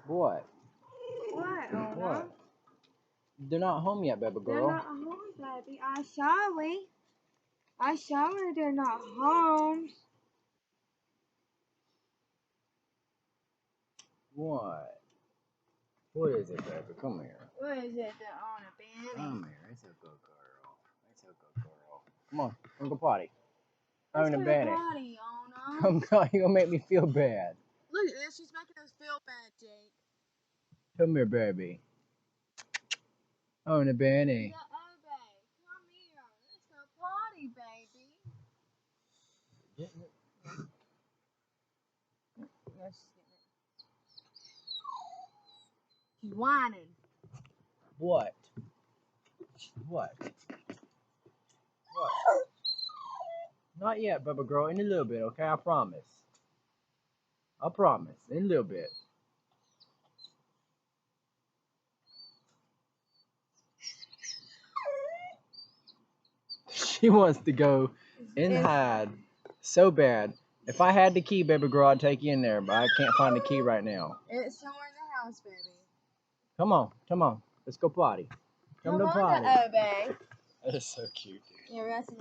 What? What, Onna? What? They're not home yet, baby They're girl. not home, baby. I saw her. They're not home. What? What is it, baby? Come here. What is it that Onna been? Come here. It's a good girl. It's a good girl. Come on. Come go potty. Let's I'm in go the bed. potty, Onna. Come on. You're going to make me feel bad. Look at this. She's making us feel bad, Jake. Come here, baby. Oh, in the bed. Come here. Let's go potty, baby. Yes, she's whining. What? What? What? Not yet, baby girl. In a little bit, okay? I promise. I promise. In a little bit. She wants to go and hide so bad. If I had the key, baby girl, I'd take you in there, but I can't find the key right now. It's somewhere in the house, baby. Come on, come on. Let's go potty. Come to on, potty. obey. That is so cute, dude. You're resting.